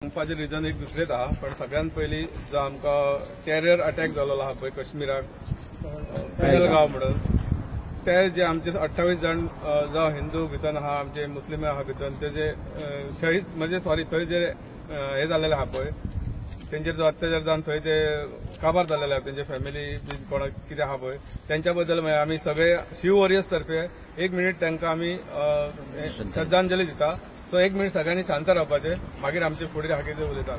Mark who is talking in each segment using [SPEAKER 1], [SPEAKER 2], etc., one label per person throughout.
[SPEAKER 1] सांगपाचें रिजन एक दुसरेच आहा, पण सगळ्यात पयलीं जो आमकां टेरर अटॅक जाल्लो आहा पळय काश्मीराक पहलगांव म्हणून ते जे आमचे 28 जण जो हिंदू भितर आहा आमचे मुस्लिम आहा भितर ते जे शहीद म्हणजे सॉरी थंय जे हे जाल्लेले आहा पळय तेंचेर जो अत्याचार जावन थंय ते काबार जाल्लेले आहा तेंचे फॅमिली बी कोणाक कितें आहा पळय त्यांच्या बद्दल आमी सगळे शिव वॉरियर्स तर्फे 1 मिनिट तांकां आमी श्रद्धांजली दिता। सो 1 मिनिट सगळ्यांनी शांत रावपाचे, मागीर आमचे फुडें आहा कितें उलयतात।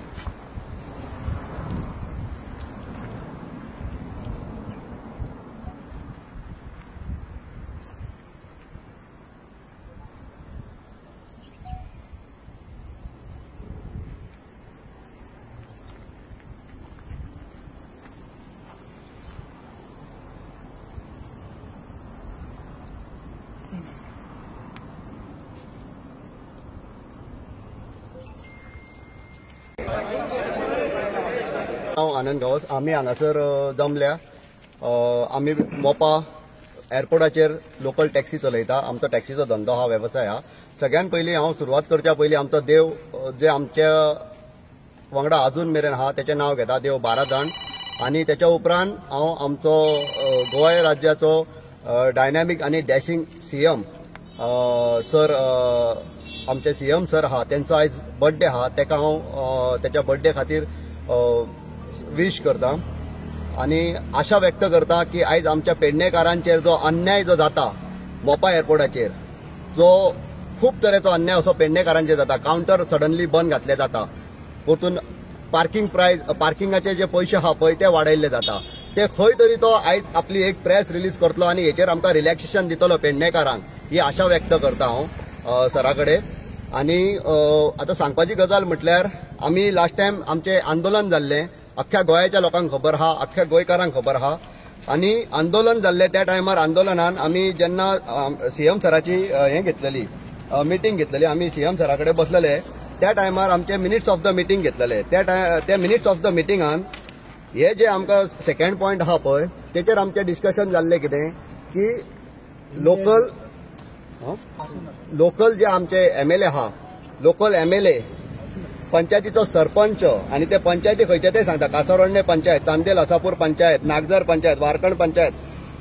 [SPEAKER 2] आनंद गांवस आमी हांगासर जमल्या आमी मोपा एअरपोर्टाचेर लोकल टॅक्सी चलयता। आमचो टॅक्सीचो धंदो हा वेवसाय हा। सगळ्यात पयलीं हांव सुरवात करच्या पयलीं आमचो देव जे आमच्या वांगडा अजून मेरेन हा तेचें नांव घेता देव बारादाण आनी तेच्या उपरांत हांव आमचो गोंय राज्याचो डायनॅमीक आनी डॅशिंग सीएम सर आमचे सीएम सर हा तेंचो आयज बर्थडे हा तेका हांव तेच्या बर्थडे खातीर विश करता आणि आशा व्यक्त करता की आयज आमच्या पेडणेकारांचेर जो अन्याय जो जाता मोपा एअरपोर्टाचेर जो खूप तरेचो अन्याय असो पेडणेकारांचेर जाता। काउंटर सडनली बंद घातले जाता, परतून पार्किंगाचे जे पयशे आहा पळय ते वाडयल्ले जाता। ते खंय तरी तो आयज आपली एक प्रेस रिलीज करतलो आणि हेचेर आमकां रिलॅक्सेशन दितलो पेडणेकारांक ही आशा व्यक्त करता हांव सरा कडेन। आणि आता सांगपाची गजाल म्हटल्यार आमी लास्ट टायम आमचे आंदोलन जाल्ले अख्ख्या गोंयाच्या लोकांक खबर आहा, अख्ख्या गोंयकारांक खबर आहा। आणि आंदोलन जाल्ले त्या टायमार आंदोलनान आमी जेन्ना सीएम सराची हे घेतलेली मिटींग घेतलेली, आमी सीएम सरा कडेन बसलेले त्या टायमार आमचे मिनिट्स ऑफ द मिटींग घेतलेले। त्या मिनिट्स ऑफ द मिटींगान हे जे आमकां सेकंड पॉयंट आहा पळय तेचेर आमचे डिस्कशन जाल्ले कितें की लोकल जे आमचे एमएलए आहा, लोकल एमएलए पंचायतीचो सरपंच आणि ते पंचायती खंयचे ते सांगता। कासारोडणे पंचायत, चांदेल आसापूर पंचायत, नागजर पंचायत, वारकण पंचायत,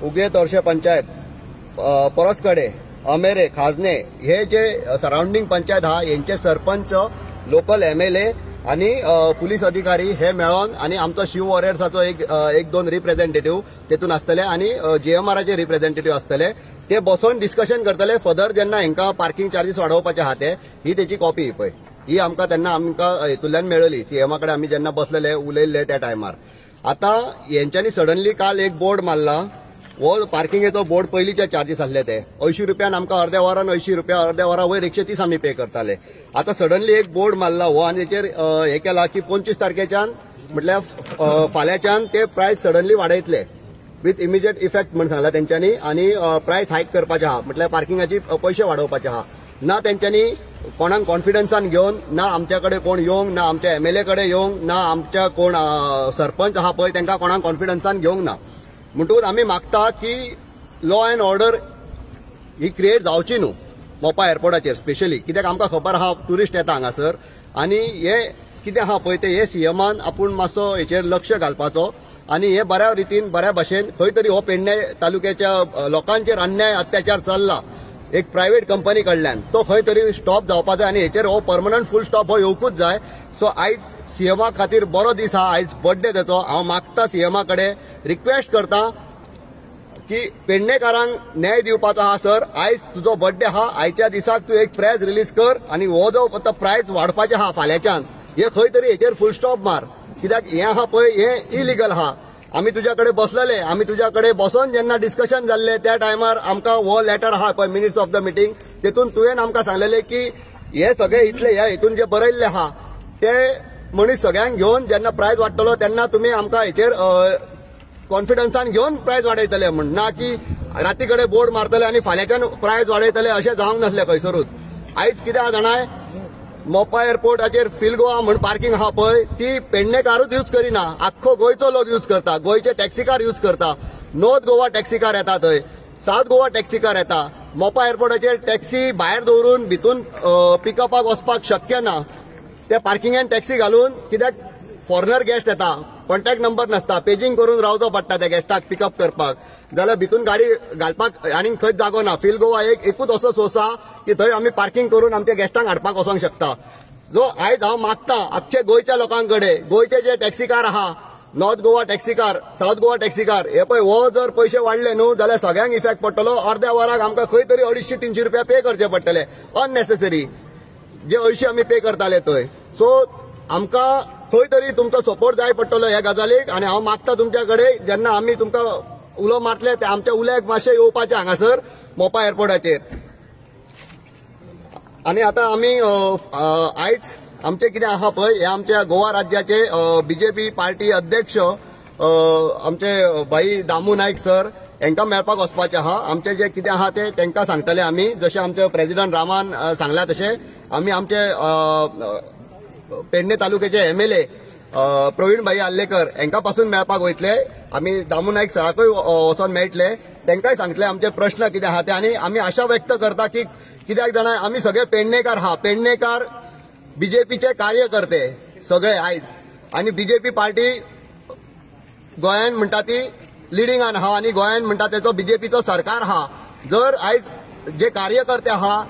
[SPEAKER 2] उगये तोरशे पंचायत, परसकडे, अमेरे, खाजने हे जे सराउंडिंग पंचायत आहा यांचे सरपंच, लोकल एमएलए आणि पुलीस अधिकारी हे मेळोन आणि आमचो शिव वॉरियर्साचो एक दोन रिप्रेझेंटेटिव्ह तेतून आसतले आणि जीएमआरचे रिप्रेझेंटेटिव्ह आसतले। ते बसून डिस्कशन करतले फर्दर जेन्ना हांकां पार्किंग चार्जीस वाडोवपाचे आहा ते ही तेची कॉपी पळय ही आमकां तेन्ना आमकां हेतूंतल्यान मेळ्ळी सीएमा कडेन आमी जेन्ना बसलेले उलयल्ले त्या टायमार। आता हेंच्यांनी सडनली काल एक बोर्ड मारला, हो पार्किंगेचो बोर्ड पयलींचे चार्जीस आसले ते 80 रुपयान आमकां अर्द्या वरान 80 रुपया, अर्द्या वरा वयर 130 आमी पे करताले। आता सडनली एक बोर्ड मारला हो आणि तेचेर हे केला की 25 तारखेच्यान म्हटल्यार फाल्यांच्यान ते प्रायस सडनली वाडयतले विथ इमिजिएट इफेक्ट म्हणून सांगला तेंच्यांनी आणि प्रायस हायक करपाचे आहा, म्हटल्यार पार्किंगाचे पयशे वाडोवपाचे आहा। ना तेंच्यांनी कोणाक कॉन्फिडन्सान घेवन ना आमच्या कडेन कोण येवंक, ना आमच्या एमएलए कडेन येवंक, ना आमच्या कोण सरपंच आहा पळय तांकां कोणाक कॉन्फिडन्सान घेवंक ना। म्हणटूच आमी मागता की law and order he create जावची न्हू मोपा एअरपोर्टाचेर स्पेशली, कित्याक आमकां खबर आहा टुरिस्ट येता हांगासर आणि हे कितें आहा पळय ते हे सीएमान आपूण मातसो हेचेर लक्ष घालपाचो आणि हे बऱ्या रितीन बऱ्या भाशेन खंय तरी हो पेडणे तालुक्याच्या लोकांचेर अन्याय अत्याचार चल्ला एक प्रायव्हेट कंपनी कडल्यान तो खंय तरी स्टॉप जावपा जाय आणि हेचेर हो परमनंट फुल स्टॉप हो येवकूच जाय। सो आयज सीएमा खातीर बरो दीस आहा, आयज बर्थडे तेचो। हांव मागता सीएमा कडेन रिक्वेस्ट करता की पेडणेकारांक न्याय दिवपाचो आहा सर, आयज तुजो बर्थडे आहा, आयच्या दिसाक तूं एक प्रेस रिलीज कर आणि हो जो प्रायस वाडपाचे आहा फाल्यांच्यान हे खंय तरी हेचेर फुल स्टॉप मार, कित्याक हे आहा पळय हे इलिगल आहा। आमी तुज्या कडेन बसलेले, आमी तुज्या कडेन बसून जेन्ना डिस्कशन जाल्ले त्या टायमार आमकां हो लेटर आहा पळय मिनिट्स ऑफ द मिटींग तेतून तुवें आमकां सांगलेले की हे सगळे इतले ह्या हितून जे बरयल्ले आहा ते मनीस सगळ्यांक घेवन जेन्ना प्रायस वाडटलो तेन्ना तुमी आमकां हेचेर कॉन्फिडन्सान घेवन प्रायस वाडयतले म्हण, ना की राती कडेन बोर्ड मारतले आणि फाल्यांच्यान प्रायस वाडयतले अशें जावंक नासलें खंयसरूच। आयज कितें आहा जाणाय, मोपा एअरपोर्टाचेर फील गोवा म्हण पार्किंग आहा पळय ती पेडणेकारूच यूज करिना, आख्खो गोंयचो लोक यूज करता, गोंयचे टॅक्सीकार यूज करता, नॉर्थ गोवा टॅक्सीकार येता थंय, साउथ गोवा टॅक्सीकार येता। मोपा एअरपोर्टाचेर टॅक्सी भायर दवरून भितून पिकअपाक वचपाक शक्य ना। ते पार्किंगान टॅक्सी घालून कित्याक फॉरेनर गेस्ट येता, कॉन्टॅक्ट नंबर नासता, पेजिंग करून रावचो पडटा त्या गेस्टाक पिकअप करपाक, जाल्यार भितून गाडी घालपाक आनी खंयच जागो ना. फील गोवा एकूच असो सोर्स आहा की थंय आमी पार्किंग करून आमच्या गेस्टांक हाडपाक वचोंक शकता. जो आयज हांव मागता अख्खे गोंयच्या लोकांकडे, गोंयचे जे टॅक्सीकार आहा, north Goa taxi car, south Goa taxi car, हे पळय हो जर पैसे वाडले न्हू जाल्यार सगळ्यांक इफेक्ट पडटलो. अर्ध्या वराक आमकां खंय तरी 250-300 रुपया पे करचे पडटले अननेसेसरी, जे 80 आमी पे करताले थंय. सो आमकां खंय तरी तुमचो सपोर्ट जाय पडटलो ह्या गजालीक. आनी हांव मागता तुमच्या कडेन जेन्ना आमी तुमकां उलो मारतले ते आमच्या उल्याक मातशें येवपाचें हांगासर मोपा एअरपोर्टाचेर. आनी आतां आमी आयज आमचे कितें आहा पळय, हे आमच्या गोवा राज्याचे बीजेपी पार्टी अध्यक्ष आमचे भाई दामू नायक सर हांकां मेळपाक वचपाचें आहा. आमचे जे कितें आहा ते तांकां सांगतले आमी. जशें आमचे प्रेसिडेंट रामान सांगला तशें आमी आमचे पेडणे तालुक्याचे एमएलए प्रवीण भाई आल्लेकर हांकां पासून मेळपाक वयतले. आमी दामू नायक सराकूय वचोन मेळटले, तांकांय सांगतले आमचे प्रश्न कितें आहा ते. आनी आमी आशा व्यक्त करता की कित्याक जाणां आमी सगळे पेडणेकार आहा, पेडणेकार बीजेपीचे कार्यकर्ते सगळे आयज, आनी बीजेपी पार्टी गोंयान म्हणटा ती लिडिंगान आहा आनी गोंयान म्हणटा तेचो बीजेपीचो सरकार आहा. जर आयज जे कार्यकर्ते आहा,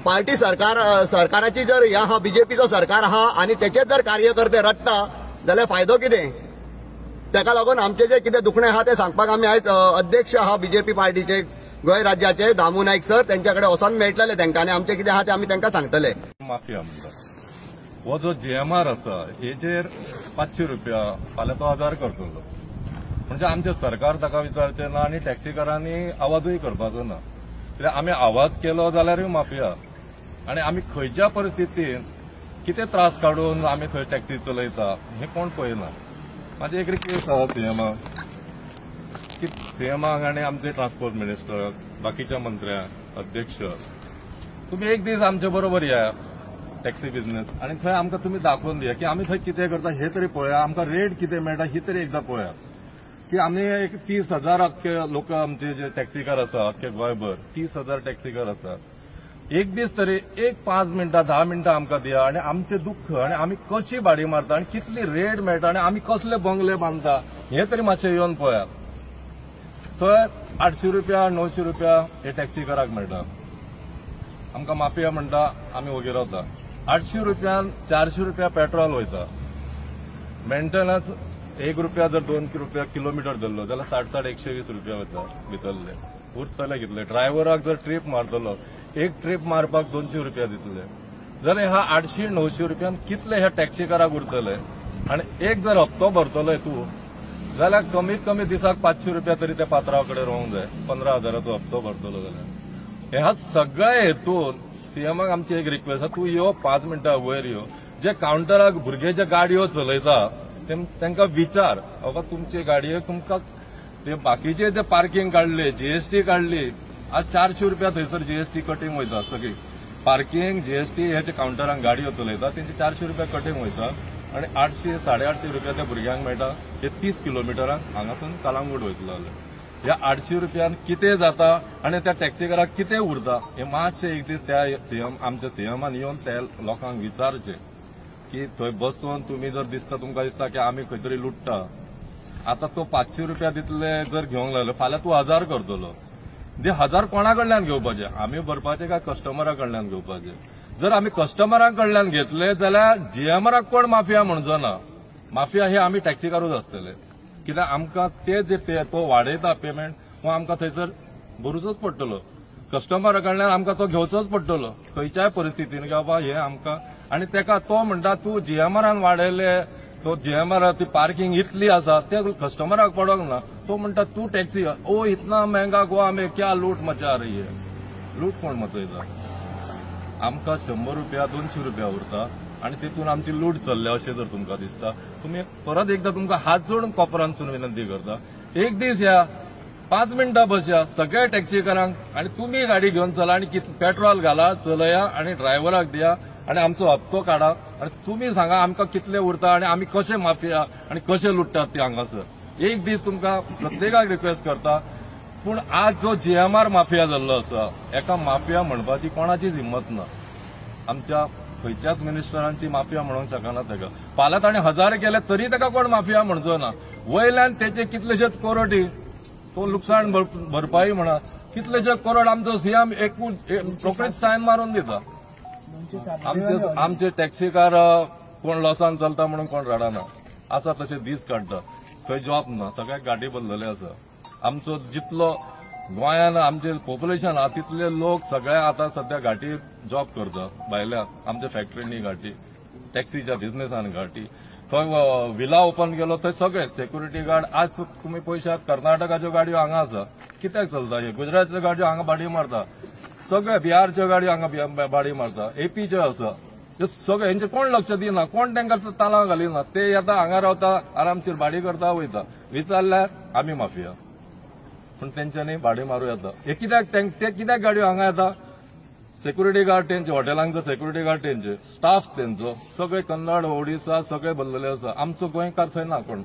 [SPEAKER 2] पार्टी सरकाराची जर ह्या आहा, बीजेपीचो सरकार आहा आनी तेचे जर कार्यकर्ते रडटा जाल्यार फायदो कितें? ताका लागून आमचे जे कितें दुखणें आहा ते सांगपाक आमी आयज अध्यक्ष आहा बीजेपी पार्टीचे गोंय राज्याचे दामू नायक सर तेंच्या कडेन वचोन मेळटले तांकां, आनी आमचे कितें आहा ते आमी तांकां सांगतले.
[SPEAKER 3] माफिया म्हणटा हो जो जीएमआर आसा हेचेर 500 रुपया फाल्यां तो 1000 करतलो. म्हणजे आमचें सरकार ताका विचारचें ना आनी टॅक्सीकारांनी आवाजूय करपाचो ना. कित्याक आमी आवाज केलो जाल्यारूय माफिया. आनी आमी खंयच्या परिस्थितीन कितें त्रास काडून आमी थंय टॅक्सी चलयता हें कोण पळयना. म्हाजी एक रिक्वेस्ट आहा सीएमाक की सीएमाक आनी आमचे ट्रान्सपोर्ट मिनिस्टर, बाकीच्या मंत्र्यांक, अध्यक्ष, तुमी एक दीस आमचे बरोबर या टॅक्सी बिझनेस आनी थंय आमकां तुमी दाखोवन दिया की आमी थंय कितें करता हें तरी पळया. आमकां रेट कितें मेळटा ही तरी एकदां पळया. की आमी एक 30,000 अख्खे लोक आमचे जे टॅक्सीकार आसा अख्खे गोंयभर 30,000 टॅक्सीकार आसा. एक दीस तरी एक 5 मिनटां 10 मिनटां आमकां दिया आनी आमचें दुख्ख आनी आमी कशी भाडी मारता आनी कितली रेट मेळटा आनी आमी कसले बंगले बांदता हें तरी मातशें येवन पळयात. थंय 800 रुपया 900 रुपया हे टॅक्सीकाराक मेळटा. आमकां माफिया म्हणटा आमी वगैरे रावता. 800 रुपयान 400 रुपया पेट्रोल वयता. मेंटेनन्स 1 रुपया जर 2 रुपया किलोमीटर धरलो जाल्यार 60-120 रुपया वयता भितरले. उरतले कितले? ड्रायव्हराक जर ट्रीप मारतलो एक ट्रीप मारपाक 200 रुपया दितले जाल्यार ह्या 800-900 रुपयान कितले ह्या टॅक्सीकाराक उरतले. आनी एक जर हप्तो भरतलोय तूं जाल्यार कमीत कमी दिसाक 500 रुपया तरी त्या पात्रावा कडेन रोवंक जाय. 15,000चो हप्तो भरतलो जाल्यार ह्या सगळ्या हेतून सीएमाक आमची एक रिक्वेस्ट आहा, तूं यो 5 मिनटां वयर यो. जे काउंटराक भुरगे जे गाडयो चलयता तांकां विचार बाबा तुमचे गाडयेक तुमकां ते बाकीचे जे पार्किंग काडले, जीएसटी काडली, आज 400 रुपया थंयसर जीएसटी कटींग वयता. सगळी पार्किंग जीएसटी हेचे काउंटरांक गाडयो चलयता तेंचे 400 रुपया कटींग वयता आनी 800-850 रुपया त्या भुरग्यांक मेळटा. हे 30 किलोमिटरांक हांगासून कलंगूट वयतलो जाल्यार ह्या 800 रुपयान कितें जाता आनी त्या टॅक्सीकाराक कितें उरता हे मातशें एक दीस त्या आमच्या सीएमान येवन त्या लोकांक विचारचें की थंय बसून तुमी जर तुमकां दिसता की आमी खंय तरी लुट्टा. आतां तो 500 रुपया दितले जर घेवंक लागलो फाल्यां तूं 1000 करतलो. 1000 कोणा कडल्यान घेवपाचे? आमी भरपाचे काय कस्टमरा कडल्यान घेवपाचे? जर आमी कस्टमरा कडल्यान घेतले जाल्यार जीएमआराक कोण माफिया म्हणचो ना. माफिया हे आमी टॅक्सीकारूच आसतले. कित्याक आमकां ते जे तो वाडयता पेमेंट हो आमकां थंयसर भरूचोच पडटलो. कस्टमरा कडल्यान आमकां तो घेवचोच पडटलो खंयच्याय परिस्थितीन की बाबा हे आमकां. आनी तेका तो म्हणटा तूं जीएमआरान वाडयले, तो जीएमआर ती पार्किंग इतली आसा ते कस्टमराक पडोंक ना. तो म्हणटा तूं टॅक्सी ओ इतना महंगा गोवा में क्या लूट मचा रही है. लूट कोण मचयता? आमकां 100 रुपया 200 रुपया उरता आनी तितून आमची लूट चल्ल्या अशें जर तुमकां दिसता तुमी परत एकदां तुमकां हात जोडून कोपरानसून विनंती करता एक दीस या 5 मिनटां बसया सगळ्या टॅक्सीकारांक आनी तुमी गाडी घेवन चला आनी पेट्रोल घाला चलया आनी ड्रायव्हराक दिया आनी आमचो हप्तो काडा आनी तुमी सांगा आमकां कितले उरता आनी आमी कशे माफिया आनी कशे लुट्टात ते हांगासर. एक दीस तुमकां प्रत्येकाक रिक्वेस्ट करता. पूण आज जो जीएमआर माफिया जाल्लो आसा एका माफिया म्हणपाची कोणाचीच हिम्मत ना. आमच्या खंयच्याच मिनिस्टरांची माफिया म्हणूंक शकना ताका. फाल्यां ताणें 1000 केले तरी ताका कोण माफिया म्हणचो ना. वयल्यान तेचे कितलेशेच करोडी तो लुकसाण भरपाई म्हणा कितलेशे करोड आमचो सीएम रोखडीच सायन मारून दिता. आमचे टॅक्सीकार कोण लॉसान चलता म्हणून कोण रडना. आसा तशे दीस काडटा. खंय जॉब ना, सगळ्याक गाडी बदलले आसा. आमचो जितलो गोंयान आमचे पॉप्युलेशन आहा तितले लोक सगळे आता सध्या घाटी जॉब करता. भायल्या आमच्या फॅक्टरीनी घाटी, टॅक्सीच्या बिझनेसान घाटी. थंय विला ओपन केलो थंय सगळे सेक्युरिटी गार्ड. आज तुम्ही पळयशात कर्नाटकाच्यो गाडयो हांगा आसा. कित्याक चलता हे? गुजरातच्यो गाडयो हांगा भाडी मारता. सगळे बिहारच्यो गाडयो हांगा भाडी मारता. एपीच्यो आसा. हे सगळे हेंचे कोण लक्ष दिना, कोण तांकां तालाव घालिना. ते येता हांगा रावता, आरामशीर भाडी करता वयता. विचारल्यार आमी माफिया. पण तेंच्यांनी भाडी मारू येता. हे कित्याक ते कित्याक गाडयो हांगा येता? सेक्युरिटी गार्ड तेंचे, हॉटेलांचो सेक्युरिटी गार्ड तेंचे, स्टाफ तेंचो, सगळे कन्नड ओडिसा सगळे बदलले आसा. आमचो गोंयकार थंय ना कोण.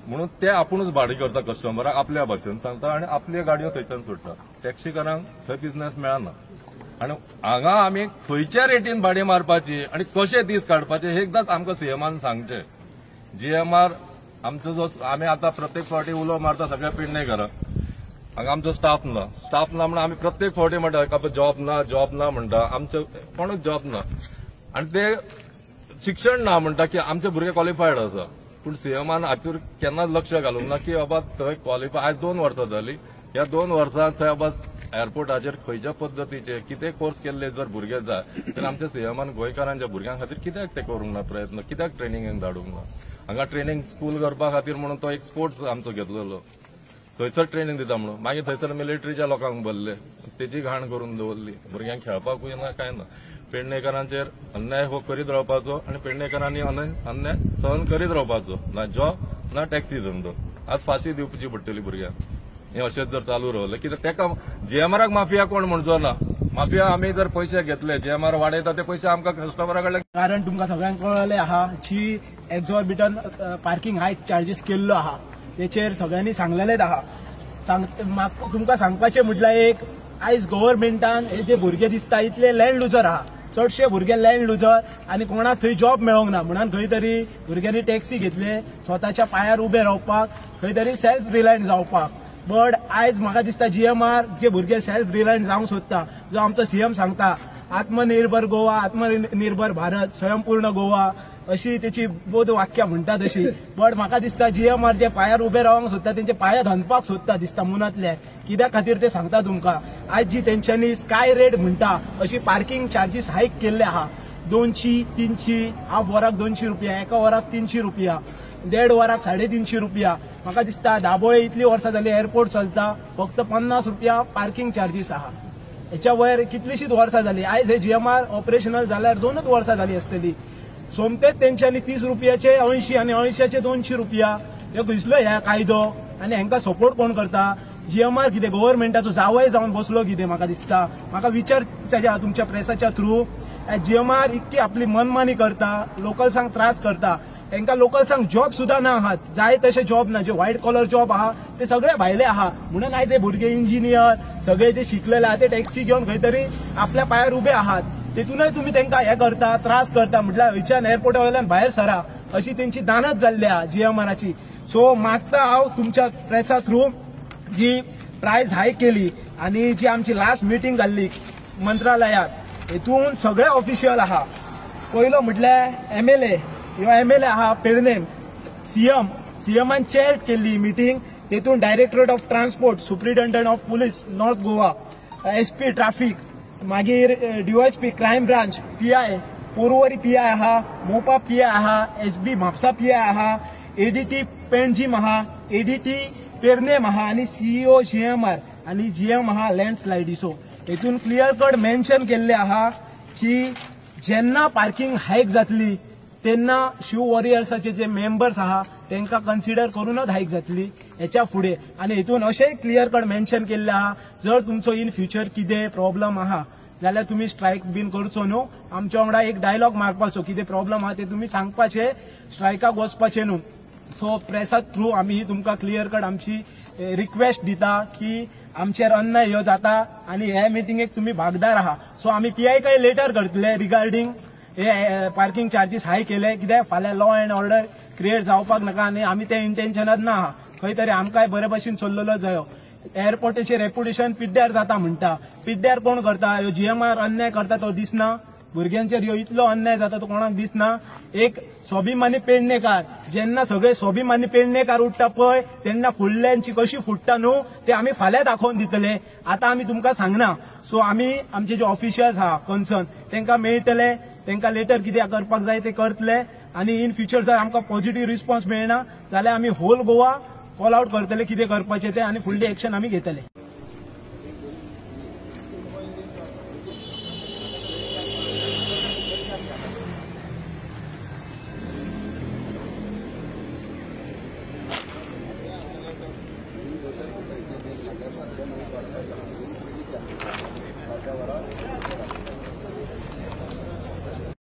[SPEAKER 3] म्हणून ते आपुणूच भाडी करता कस्टमराक आपल्या भाशेन सांगता आनी आपल्यो गाडयो थंयच्यान सोडटा. टॅक्सीकारांक थंय बिझनेस मेळना. आनी हांगा आमी खंयच्या रेटीन भाडी मारपाची आनी कशे दीस काडपाचे हे एकदांच आमकां सीएमान सांगचे. जीएमआर आमचो जो आमी आतां प्रत्येक फावटी उलो मारता सगळ्या पेडणेकारांक. हांगा आमचो स्टाफ ना म्हणून आमी प्रत्येक फावटी म्हणटा जॉब ना म्हणटा. आमचे कोणूच जॉब ना आनी ते शिक्षण ना म्हणटा की आमचे भुरगे क्वॉलिफायड आसा. पूण सीएमान हातूर केन्नाच लक्ष घालूंक ना की बाबा थंय क्वॉलिफाय. आज 2 वर्सां जाली. ह्या 2 वर्सांत थंय बाबा एअरपोर्टाचेर खंयच्या पद्दतीचे कितें कोर्स केल्ले जर भुरगे जाय तर आमच्या सीएमान गोंयकारांच्या भुरग्यां खातीर कित्याक ते करूंक ना प्रयत्न, कित्याक ट्रेनिंगेक धाडूंक ना. हांगा ट्रेनिंग स्कूल करपा खातीर म्हणून तो एक स्पोर्ट्स आमचो घेतलेलो. थंयसर ट्रेनिंग दिता म्हणून मागीर थंयसर मिलिटरीच्या लोकांक भरले. तेची घाण करून दवरली. भुरग्यांक खेळपाकूय ना काय ना. पेडणेकरांचेर अन्याय हो करीत रावपाचो आनी पेडणेकरांनी अन्याय सहन करीत रावपाचो. ना जॉब ना टॅक्सी धंदो. आज फाशी दिवची पडटली भुरग्यांक हे अशेंच जर चालू रावले. कित्याक तेका जीएमआराक माफिया कोण म्हणचो ना. माफिया आमी जर पयशे घेतले जीएमआर वाडयता ते पयशे आमकां कस्टमरा कडल्यान.
[SPEAKER 4] कारण तुमकां सगळ्यांक कळले आहा जी एक्झॉर्बिटंट पार्किंग हायक चार्जीस केल्लो आहा तेचेर सगळ्यांनी सांगलेलेच आहा. तुमकां सांगपाचें म्हटल्यार एक आयज गव्हर्नमेंटान हे जे भुरगे दिसता इतले लँड लुजर आहा. चडशे भुरगे लँड लुजर आनी कोणाक थंय जॉब मेळोंक ना म्हणून खंय तरी भुरग्यांनी टॅक्सी घेतले स्वताच्या पांयार उबे रावपाक, खंय तरी सेल्फ रिलायंट जावपाक. बट आयज म्हाका दिसता जीएमआर जे भुरगे सेल्फ रिलायंट जावंक सोदता, जो आमचो सीएम सांगता आत्मनिर्भर गोवा, आत्मनिर्भर भारत, स्वयंपूर्ण गोवा अशी तेची बोध वाक्या म्हणटा तशी. बट म्हाका दिसता जीएमआर जे पांयार उबे रावंक सोदता तेंचे पांये धंदपाक सोदता दिसता मनांतले. कित्या खातीर ते सांगता तुमकां. आज जी तेंच्यांनी स्काय रेट म्हणटा अशी पार्किंग चार्जीस हायक केल्ले आहा. 200, 300, हाफ वराक 200 रुपया, एका वराक 300 रुपया, 1.5 वराक 350 रुपया. म्हाका दिसता दाबोळे इतली वर्सां जाली एअरपोर्ट चलता फक्त 50 रुपया पार्किंग चार्जीस आहा. हेच्या वयर कितलीशीच वर्सां जाली. आयज हे जीएमआर ऑपरेशनल जाल्यार 2च वर्सां जाली आसतली. सोमतेच तेंच्यांनी 30 रुपयाचे 80 आनी 80चे 200 रुपया हे घुसलो ह्या कायदो. आनी हांकां सपोर्ट कोण करता? जीएमआर कितें गव्हर्नमेंटाचो जावय जावन बसलो कितें म्हाका दिसता. म्हाका विचारचे तुमच्या प्रेसाच्या थ्रू जीएमआर इतकी आपली मनमानी करता, लोकल्सांक त्रास करता. तांकां लोकल्सांक जॉब सुद्धा ना आहात. जाय तशे जॉब ना. जे व्हाईट कॉलर जॉब आहा ते सगळे भायले आहा. म्हणून आयज हे भुरगे इंजिनियर सगळे जे शिकलेले आहा ते टॅक्सी घेवन खंय तरी आपल्या पांयार उबे आहात. तेतूनय तुम्ही तांकां हे करता, त्रास करता. म्हटल्यार हयच्यान एअरपोर्टा वयल्यान भायर सरा अशी तेंची दानत जाल्ली आहा जीएमआराची. सो मागता हांव तुमच्या प्रेसा थ्रू जी प्रायस हायक केली आनी जी आमची लास्ट मिटींग जाल्ली मंत्रालयात हेतून सगळे ऑफिशियल आहा. पयलो म्हटल्यार एमएलए ह्यो एमएलए आहा पेडणे. सीएमान चेअर केल्ली मिटींग. तेतून directorate of transport, superintendent of police north Goa, SP traffic, मागीर DYSP crime branch, PI Porvorim PI आहा, मोपा पीआय आहा, एसबी म्हापसा पीआय आहा, एडीटी पेणजीम आहा, एडीटी पेरनेम आहा आनी सीईओ जीएमआर आनी जीएम आहा लँडस्लायडिसो. हेतून क्लियर कट मेन्शन केल्ले आहा की जेन्ना पार्किंग हायक जातली तेन्ना शिव वॉरियर्साचे जे मेंबर्स आहा तांकां कन्सिडर करूनच हायक जातली हेच्या फुडें. आनी हेतून अशेंय क्लियर कट मेन्शन केल्ले आहा जर तुमचो इन फ्युचर कितें प्रॉब्लम आहा जाल्यार तुमी स्ट्रायक बीन करचो न्हू. आमच्या वांगडा एक डायलॉग मारपाचो, कितें प्रॉब्लम आहा ते तुमी सांगपाचे, स्ट्रायकाक वचपाचें न्हू. सो प्रेसा थ्रू आमी तुमकां क्लियर कट आमची रिक्वेस्ट दिता की आमचेर अन्याय ह्यो जाता आनी हे मिटिंगेक तुमी भागदार आहा. सो आम्ही PI लेटर करतले रिगार्डिंग हे पार्किंग चार्जीस हाय केले कित्याक फाल्यां लॉ अँड ऑर्डर क्रिएट जावपाक नाका आनी आमी ते इंटेन्शनात ना खंय तरी आमकांय बरे भशेन चल्लेलो जायो. एअरपोर्टाचे रेप्युटेशन पिड्ड्यार जाता म्हणटा. पिड्ड्यार कोण करता? ह्यो GMR अन्याय करता तो दिसना. भुरग्यांचेर ह्यो इतलो अन्याय जाता तो कोणाक दिसना. एक स्वाभिमानी पेडणेकार जेन्ना सगळे स्वाभिमानी पेडणेकार उठता पळय तेन्ना फुडल्यांची कशी फुटता न्हू ते आमी फाल्यां दाखोवन दितले. आतां आमी तुमकां सांगना. सो आमी आमचे जे ऑफिशियल्स आहा कन्सर्न तेंकां मेळटले, तेंकां लेटर कितें करपाक जाय ते करतले आनी इन फ्युचर जर आमकां पॉझिटिव्ह रिस्पॉन्स मेळना जाल्यार आमी होल गोवा कॉल आउट करतले कितें करपाचें तें आनी फुडली एक्शन आमी घेतले.